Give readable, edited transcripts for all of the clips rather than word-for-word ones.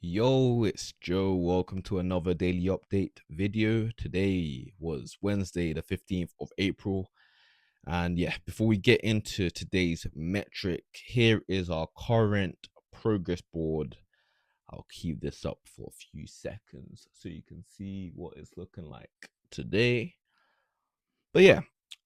Yo, it's Joe. Welcome to another daily update video. Today was Wednesday, the 15th of April. And yeah, before we get into today's metric, here is our current progress board. I'll keep this up for a few seconds so you can see what it's looking like today. But yeah,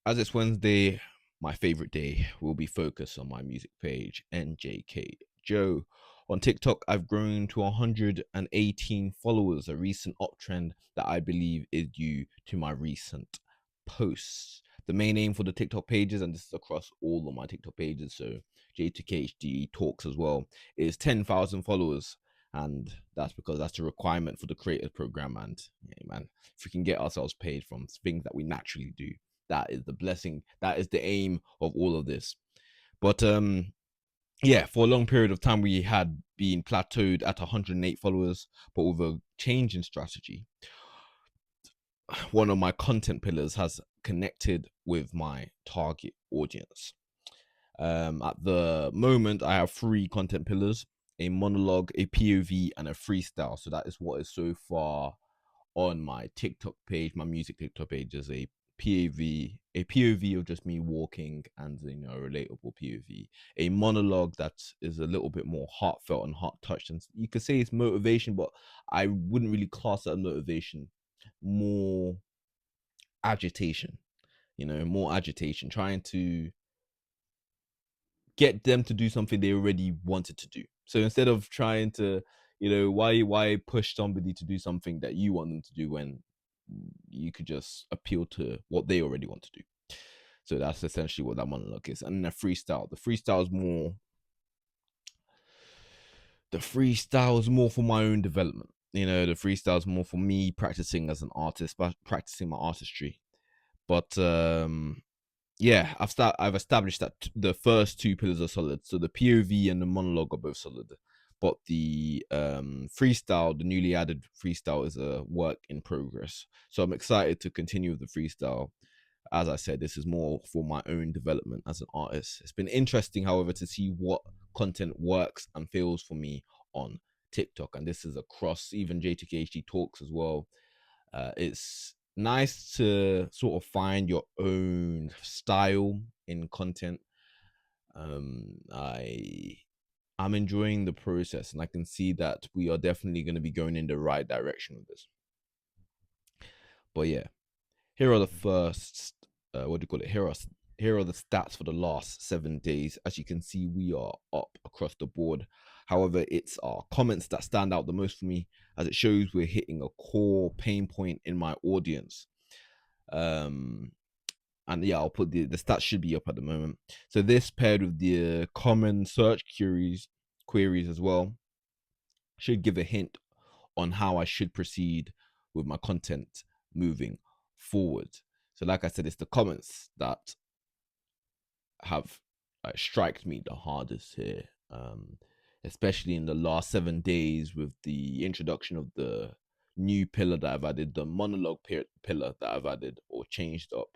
as it's Wednesday, my favorite day will be focused on my music page, NJK Joe. On TikTok, I've grown to 118 followers, a recent uptrend that I believe is due to my recent posts. The main aim for the TikTok pages, and this is across all of my TikTok pages, so J2KHD talks as well, is 10,000 followers. And that's because that's the requirement for the creators program. And yeah, man, if we can get ourselves paid from things that we naturally do, that is the blessing. That is the aim of all of this. But yeah, for a long period of time we had been plateaued at 108 followers, but with a change in strategy, one of my content pillars has connected with my target audience. At the moment, I have three content pillars: a monologue, a POV, and a freestyle. So that is what is so far on my TikTok page. My music TikTok page is a POV of just me walking, and a relatable POV. A monologue that is a little bit more heartfelt and heart touched, and you could say it's motivation, but I wouldn't really class that as motivation. More agitation, more agitation, trying to get them to do something they already wanted to do. So instead of trying to, why push somebody to do something that you want them to do when you could just appeal to what they already want to do. So that's essentially what that monologue is. And the freestyle. The freestyle is more for my own development. The freestyle is more for me practicing as an artist, but practicing my artistry. But yeah, I've established that the first two pillars are solid. So the POV and the monologue are both solid. But the freestyle, the newly added freestyle, is a work in progress. So I'm excited to continue with the freestyle. As I said, this is more for my own development as an artist. It's been interesting, however, to see what content works and fails for me on TikTok. And this is across even J2KHD talks as well. It's nice to sort of find your own style in content. I'm enjoying the process, and I can see that we are definitely going to be going in the right direction with this. But yeah, here are the first. What do you call it? Here are the stats for the last 7 days. As you can see, we are up across the board. However, it's our comments that stand out the most for me, as it shows we're hitting a core pain point in my audience. Um, and yeah, I'll put the stats should be up at the moment. So this paired with the common search queries as well should give a hint on how I should proceed with my content moving forward. So like I said, it's the comments that have striked me the hardest here, especially in the last 7 days with the introduction of the new pillar that I've added, the monologue pillar that I've added or changed up.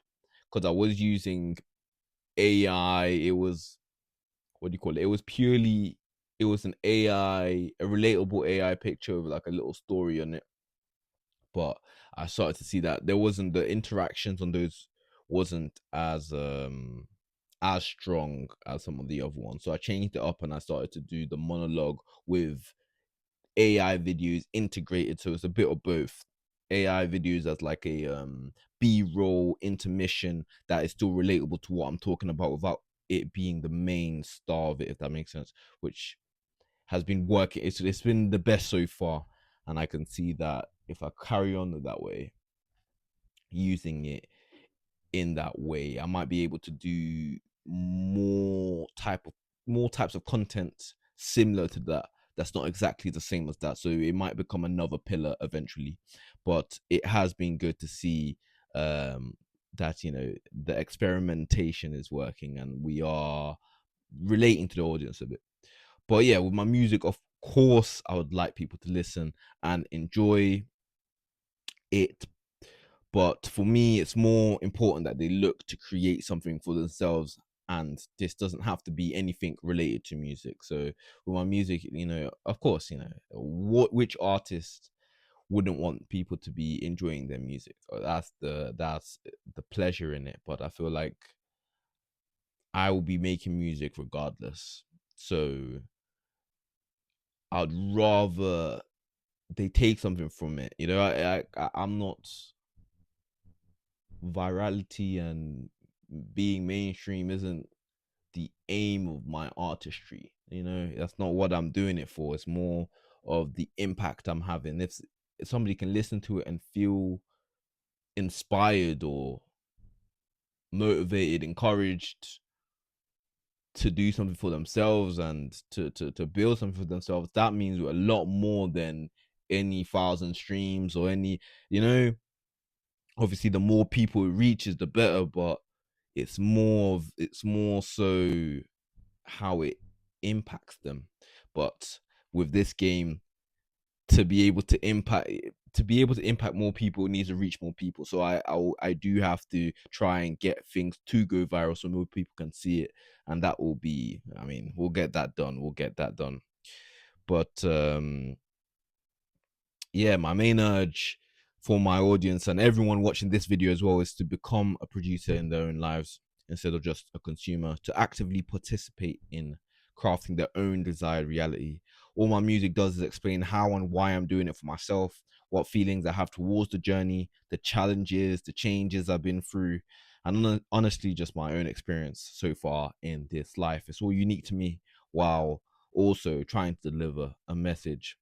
Because I was using AI, it was, what do you call it? It was an AI, a relatable AI picture with like a little story on it. But I started to see that there wasn't the interactions on those wasn't as strong as some of the other ones. So I changed it up and I started to do the monologue with AI videos integrated. So it's a bit of both. AI videos as like a B-roll intermission that is still relatable to what I'm talking about without it being the main star of it, if that makes sense, which has been working. It's been the best so far. And I can see that if I carry on that way, using it in that way, I might be able to do more types of content similar to that. That's not exactly the same as that. So it might become another pillar eventually. But it has been good to see that the experimentation is working and we are relating to the audience a bit. But yeah, with my music, of course, I would like people to listen and enjoy it. But for me, it's more important that they look to create something for themselves and this doesn't have to be anything related to music. So with my music, of course, which artist wouldn't want people to be enjoying their music? That's the pleasure in it. But I feel like I will be making music regardless. So I'd rather they take something from it. I'm not virality, and being mainstream isn't the aim of my artistry. That's not what I'm doing it for. It's more of the impact I'm having. If somebody can listen to it and feel inspired or motivated, encouraged to do something for themselves and to build something for themselves, that means a lot more than any 1,000 streams or any, you know obviously the more people it reaches the better, but it's more so how it impacts them. But with this game, to be able to impact more people, it needs to reach more people. So I do have to try and get things to go viral so more people can see it, and that will be, I mean, we'll get that done. But yeah, my main urge for my audience and everyone watching this video as well is to become a producer in their own lives instead of just a consumer, to actively participate in crafting their own desired reality. All my music does is explain how and why I'm doing it for myself, what feelings I have towards the journey, the challenges, the changes I've been through, and honestly, just my own experience so far in this life. It's all unique to me, while also trying to deliver a message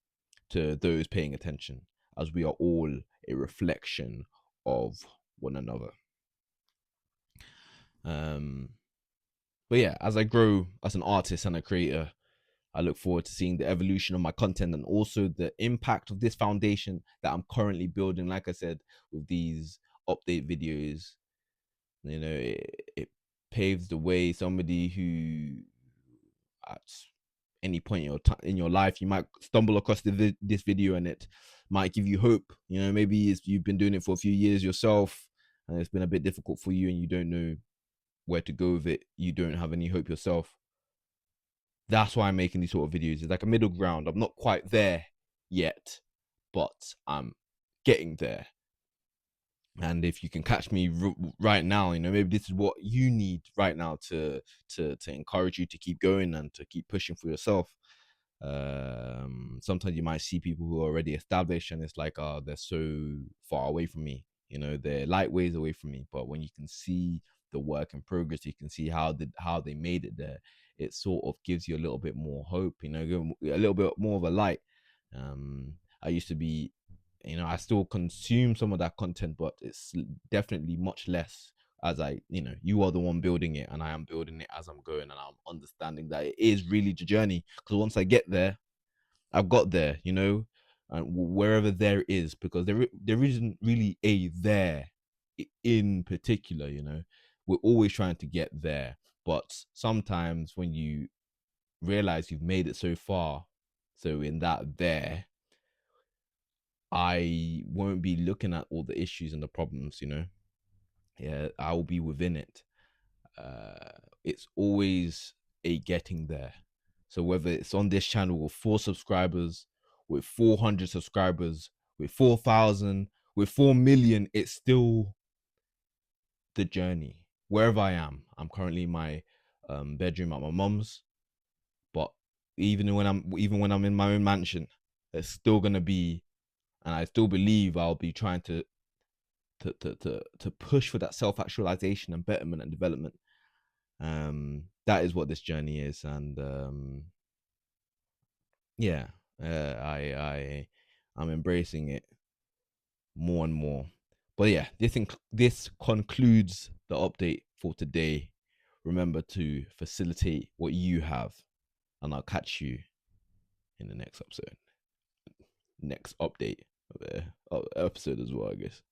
to those paying attention, as we are all a reflection of one another. Um, but yeah, as I grow as an artist and a creator, I look forward to seeing the evolution of my content and also the impact of this foundation that I'm currently building. Like I said, with these update videos, it paves the way. Somebody who at any point in your life, you might stumble across this video, and it might give you hope. Maybe you've been doing it for a few years yourself, and it's been a bit difficult for you, and you don't know where to go with it. You don't have any hope yourself. That's why I'm making these sort of videos. It's like a middle ground. I'm not quite there yet, but I'm getting there. And if you can catch me right now, maybe this is what you need right now to encourage you to keep going and to keep pushing for yourself. Sometimes you might see people who are already established, and it's like, oh, they're so far away from me. They're light ways away from me. But when you can see the work in progress, you can see how they made it there. It sort of gives you a little bit more hope. A little bit more of a light. I used to be, I still consume some of that content, but it's definitely much less, as you are the one building it, and I am building it as I'm going, and I'm understanding that it is really the journey. Because once I get there, I've got there, and wherever there is, because there isn't really a there in particular. We're always trying to get there, but sometimes when you realize you've made it so far, so in that there, I won't be looking at all the issues and the problems. Yeah, I will be within it. It's always a getting there. So whether it's on this channel with 4 subscribers, with 400 subscribers, with 4,000, with 4 million, it's still the journey. Wherever I am, I'm currently in my bedroom at my mum's, but even when I'm in my own mansion, it's still gonna be, and I still believe I'll be trying to push for that self-actualization and betterment and development. That is what this journey is. And yeah, I'm embracing it more and more. But yeah, this concludes the update for today. Remember to facilitate what you have, and I'll catch you in the next update of the episode as well, I guess.